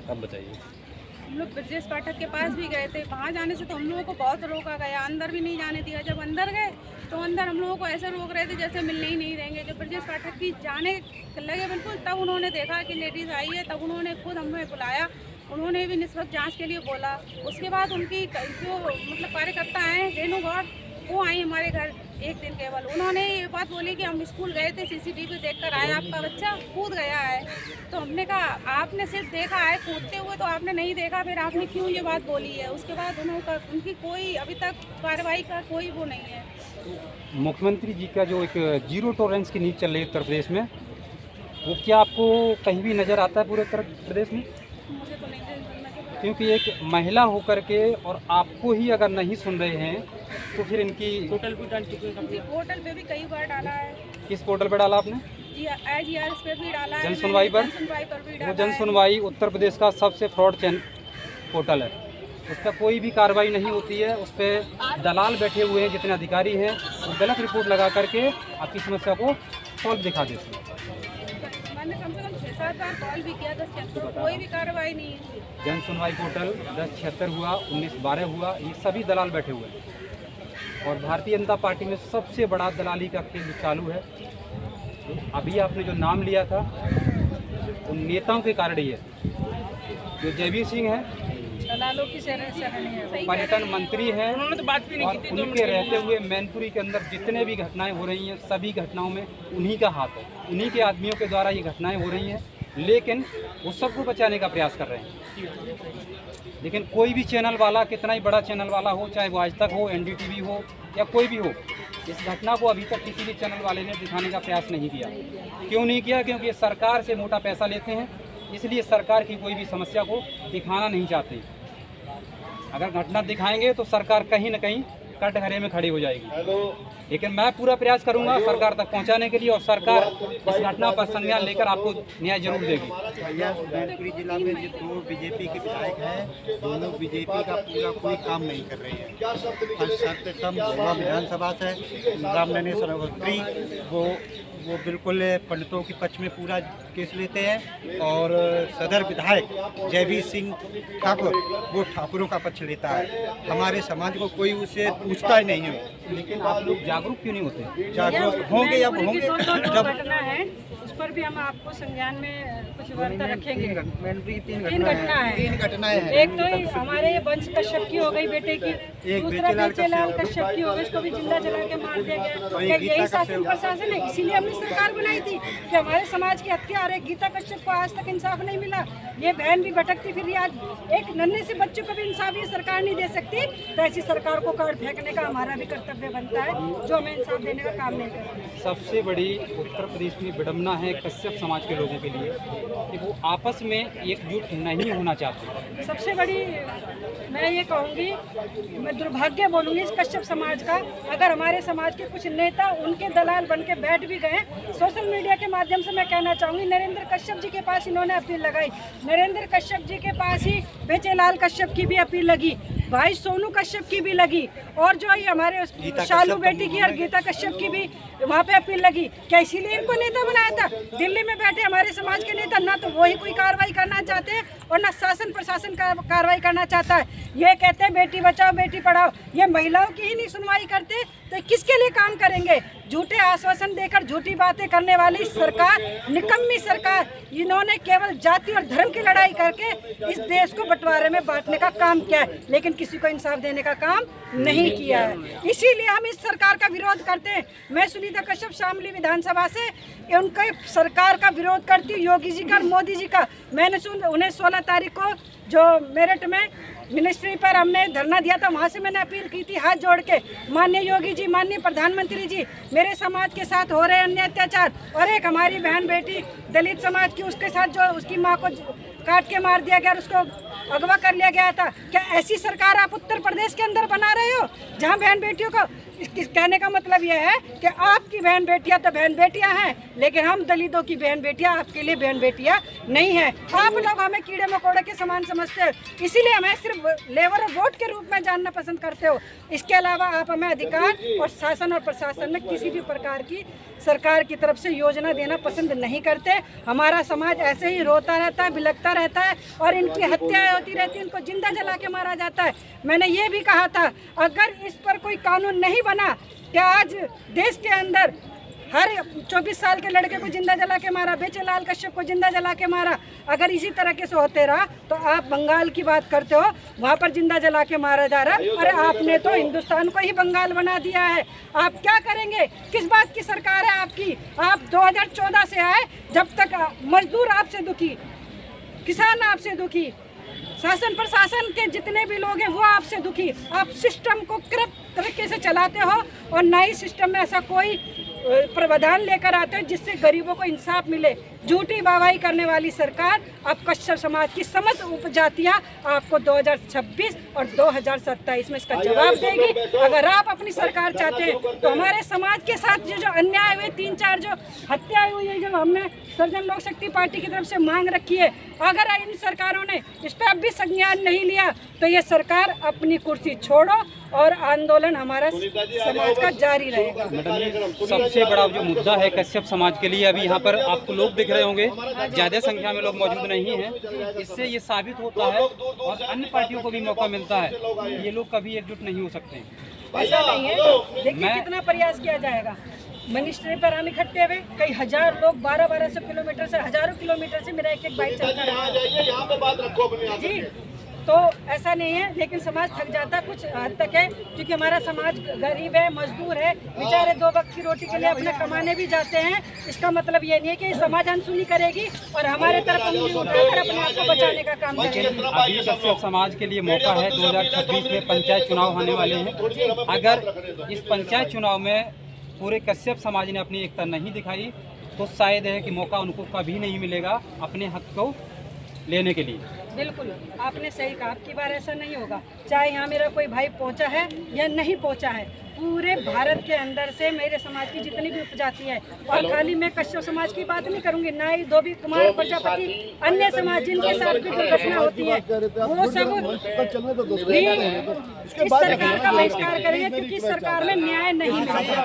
अब बताइए। हम लोग ब्रजेश पाठक के पास भी गए थे, वहाँ जाने से तो हम लोगों को बहुत रोका गया, अंदर भी नहीं जाने दिया। जब अंदर गए तो अंदर हम लोगों को ऐसे रोक रहे थे जैसे मिलने ही नहीं देंगे। जब ब्रजेश पाठक की जाने लगे बिल्कुल, तब उन्होंने देखा कि लेडीज़ आई है, तब उन्होंने खुद हमें बुलाया, उन्होंने भी निष्पक्ष जांच के लिए बोला। उसके बाद उनकी जो मतलब कार्यकर्ता हैं रेणु गौड़, वो आई हमारे घर एक दिन केवल। उन्होंने ये बात बोली कि हम स्कूल गए थे, सीसीटीवी देखकर आए, आपका बच्चा कूद गया है। तो हमने कहा आपने सिर्फ देखा है कूदते हुए, तो आपने नहीं देखा, फिर आपने क्यों ये बात बोली है? उसके बाद उनकी कोई अभी तक कार्रवाई का कोई वो नहीं है। मुख्यमंत्री जी का जो एक जीरो टॉलरेंस की नीति चल रही है उत्तर प्रदेश में, वो क्या आपको कहीं भी नज़र आता है पूरे उत्तर प्रदेश में? मुझे तो नहीं समझ। क्योंकि एक महिला होकर के और आपको ही अगर नहीं सुन रहे हैं तो फिर इनकी पोर्टल पे डाल चुके हैं, पोर्टल पे भी कई बार डाला है। किस पोर्टल पर डाला आपने? IGRS पे भी डाला है, जन सुनवाई पर? जन सुनवाई पर भी वो डाला जन है। सुनवाई उत्तर प्रदेश का सबसे फ्रॉड पोर्टल है। उस पर कोई भी कार्रवाई नहीं होती है। उस पर दलाल बैठे हुए हैं, जितने अधिकारी हैं वो गलत रिपोर्ट लगा करके आपकी समस्या को सॉल्व दिखा देते हैं। मैंने कम से कम 6-7 बार कॉल भी किया, 10-76, कोई भी कार्रवाई नहीं है। जन सुनवाई पोर्टल 1076 हुआ, 1912 हुआ, ये सभी दलाल बैठे हुए हैं। और भारतीय जनता पार्टी में सबसे बड़ा दलाली का खेल चालू है। अभी आपने जो नाम लिया था उन नेताओं के कारण ही है। जो जयवीर सिंह है, दलालों की शरण है, पर्यटन मंत्री हैं, उन्होंने तो बात भी नहीं और की थी। उनके रहते हुए मैनपुरी के अंदर जितने भी घटनाएं हो रही हैं, सभी घटनाओं में उन्हीं का हाथ है। उन्हीं के आदमियों के द्वारा ये घटनाएं हो रही हैं, लेकिन वो सबको बचाने का प्रयास कर रहे हैं। लेकिन कोई भी चैनल वाला, कितना ही बड़ा चैनल वाला हो, चाहे वो आज तक हो, NDTV हो या कोई भी हो, इस घटना को अभी तक किसी भी चैनल वाले ने दिखाने का प्रयास नहीं किया। क्यों नहीं किया? क्योंकि ये सरकार से मोटा पैसा लेते हैं, इसलिए सरकार की कोई भी समस्या को दिखाना नहीं चाहते। अगर घटना दिखाएंगे तो सरकार कहीं ना कहीं कटघरे में खड़ी हो जाएगी। लेकिन मैं पूरा प्रयास करूंगा सरकार तक पहुंचाने के लिए, और सरकार इस घटना पर संज्ञान लेकर आपको न्याय जरूर देगी। भैया, मैनपुरी जिला में जो 2 बीजेपी के विधायक हैं, दोनों बीजेपी का पूरा कोई काम नहीं कर रहे हैं। सर्वप्रथम गोवा विधानसभा से राम नरेश अवस्थी, वो बिल्कुल पंडितों के पक्ष में पूरा केस लेते हैं, और सदर विधायक जयवीर सिंह ठाकुर, वो ठाकुरों का पक्ष लेता है। हमारे समाज को कोई उससे पूछता ही नहीं है। लेकिन आप लोग जागरूक क्यों नहीं होते? जागरूक होंगे अब होंगे जब घटना है उस पर भी हम आपको संज्ञान में कुछ वार्ता रखेंगे। 3 घटनाएं हैं। एक तो हमारे वंश कश्यप की हो गई बेटे की, दूसरा बेचेलाल कश्यप की हो गई, उसको भी जिंदा जला के मार दिया गया। यही शासन प्रशासन है, इसीलिए हमने सरकार बनाई थी कि हमारे समाज की हत्या। और गीता कश्यप को आज तक इंसाफ नहीं मिला, ये बहन भी भटकती फिर आज एक नन्हे से बच्चों को भी इंसाफ ये सरकार नहीं दे सकती। तो ऐसी सरकार को काट फेंकने का हमारा भी कर्तव्य बनता है, जो हमें इंसाफ देने का काम नहीं करती। सबसे बड़ी उत्तर प्रदेश में विडम्बना है कश्यप समाज के लोगों के लिए कि वो आपस में एकजुट नहीं होना चाहते। सबसे बड़ी मैं ये कहूँगी, मैं दुर्भाग्य बोलूँगी इस कश्यप समाज का। अगर हमारे समाज के कुछ नेता उनके दलाल बन के बैठ भी गए, सोशल मीडिया के माध्यम से मैं कहना चाहूँगी, नरेंद्र कश्यप जी के पास इन्होंने अपील लगाई, नरेंद्र कश्यप जी के पास ही बेचेलाल कश्यप की भी अपील लगी, भाई सोनू कश्यप की भी लगी, और जो ये हमारे शालू बेटी की और गीता कश्यप की भी वहाँ पे अपील लगी। क्या इसीलिए इनको नेता बनाया था? दिल्ली में बैठे हमारे समाज के नेता ना तो वही कोई कार्रवाई करना चाहते हैं और ना शासन प्रशासन कार्रवाई करना चाहता है। ये कहते हैं बेटी बचाओ बेटी पढ़ाओ, ये महिलाओं की ही नहीं सुनवाई करते तो किसके लिए काम करेंगे? झूठे आश्वासन देकर झूठी बातें करने वाली सरकार, निकम्मी सरकार, इन्होंने केवल जाति और धर्म की लड़ाई करके इस देश को बंटवारे में बांटने का काम किया है, लेकिन किसी को इंसाफ देने का काम नहीं किया है। इसीलिए हम इस सरकार का विरोध करते हैं। मैं सुनीता कश्यप शामली विधानसभा से उनके सरकार का विरोध करती हूँ, योगी जी का और मोदी जी का। मैंने उन्हें 16 तारीख को जो मेरठ में मिनिस्ट्री पर हमने धरना दिया था, वहाँ से मैंने अपील की थी हाथ जोड़ के, माननीय योगी जी, माननीय प्रधानमंत्री जी, मेरे समाज के साथ हो रहे अन्य अत्याचार, और एक हमारी बहन बेटी दलित समाज की, उसके साथ जो उसकी माँ को काट के मार दिया गया, उसको अगवा कर लिया गया था। क्या ऐसी सरकार आप उत्तर प्रदेश के अंदर बना रहे हो जहाँ बहन बेटियों को, कहने का मतलब यह है कि आपकी बहन बेटियां तो बहन बेटियां हैं, लेकिन हम दलितों की बहन बेटियां आपके लिए बहन बेटियां नहीं हैं। आप लोग हमें कीड़े मकोड़े के समान समझते हो, इसीलिए हमें सिर्फ लेबर और वोट के रूप में जानना पसंद करते हो। इसके अलावा आप हमें अधिकार और शासन और प्रशासन में किसी भी प्रकार की सरकार की तरफ से योजना देना पसंद नहीं करते। हमारा समाज ऐसे ही रोता रहता है, बिलखता रहता है और इनकी हत्याएं होती रहती है, इनको जिंदा जला के मारा जाता है। मैंने ये भी कहा था, अगर इस पर कोई कानून नहीं बना, क्या आज देश के अंदर हर 24 साल के लड़के को जिंदा जला के मारा, बेचे लाल कश्यप को जिंदा जला के मारा, अगर इसी तरह से होते रहा तो आप बंगाल की बात करते हो, वहाँ पर जिंदा जला के मारा जा रहा है। अरे आपने तो हिंदुस्तान को ही बंगाल बना दिया है। आप क्या करेंगे? किस बात की सरकार है आपकी? आप 2014 से आए, जब तक मजदूर आपसे दुखी, किसान आपसे दुखी, शासन प्रशासन के जितने भी लोग हैं वो आपसे दुखी। आप सिस्टम को करप्ट तरीके से चलाते हो और नई सिस्टम में ऐसा कोई प्रावधान लेकर आते हो जिससे गरीबों को इंसाफ मिले। झूठी वाहवाही करने वाली सरकार अब कश्यप समाज की समस्त उपजातियां आपको 2026 और 2027 में इसका जवाब देगी। अगर आप अपनी सरकार चाहते हैं तो हमारे समाज के साथ जो अन्याय हुए, 3-4 जो हत्याएं हुई है, जो हमने सर्जन लोक शक्ति पार्टी की तरफ से मांग रखी है, अगर इन सरकारों ने इस पर अब भी संज्ञान नहीं लिया तो ये सरकार अपनी कुर्सी छोड़ो और आंदोलन हमारा समाज का जारी रहेगा। मैडम, सबसे बड़ा जो मुद्दा है कश्यप समाज के लिए, अभी यहाँ पर आपको लोग दिख रहे होंगे, ज़्यादा संख्या में लोग मौजूद नहीं हैं। इससे ये साबित होता है और अन्य पार्टियों को भी मौका मिलता है, ये लोग कभी एकजुट नहीं हो सकते। ऐसा नहीं है, देखिए कितना प्रयास किया जाएगा। मिनिस्ट्री पर आने इकट्ठे हुए कई हजार लोग 1200 किलोमीटर से, हजारों किलोमीटर से मेरा एक बाइक चलता है जी। तो ऐसा नहीं है, लेकिन समाज थक जाता है कुछ हद तक है, क्योंकि हमारा समाज गरीब है, मजदूर है, बेचारे 2 वक्त की रोटी के लिए अपने कमाने भी जाते हैं। इसका मतलब ये नहीं है कि समाज अनसुनी करेगी और हमारे तरफ उंगली उठाकर अपने आप को बचाने का काम करेगी। अभी कश्यप समाज के लिए मौका है, 2026 में पंचायत चुनाव होने वाले हैं। अगर इस पंचायत चुनाव में पूरे कश्यप समाज ने अपनी एकता नहीं दिखाई तो शायद है कि मौका उनको कभी नहीं मिलेगा अपने हक को लेने के लिए। बिल्कुल आपने सही कहा, आपकी बार ऐसा नहीं होगा, चाहे यहाँ मेरा कोई भाई पहुँचा है या नहीं पहुँचा है, पूरे भारत के अंदर से मेरे समाज की जितनी भी उपजाति है, और खाली मैं कश्यप समाज की बात नहीं करूँगी, नाई, धोबी, कुमार, प्रजापति, अन्य समाज जिनके साथ भी दुर्घटना होती है, वो सब भी इस सरकार का बहिष्कार करेंगे, क्योंकि इस सरकार में न्याय नहीं मिलेगा।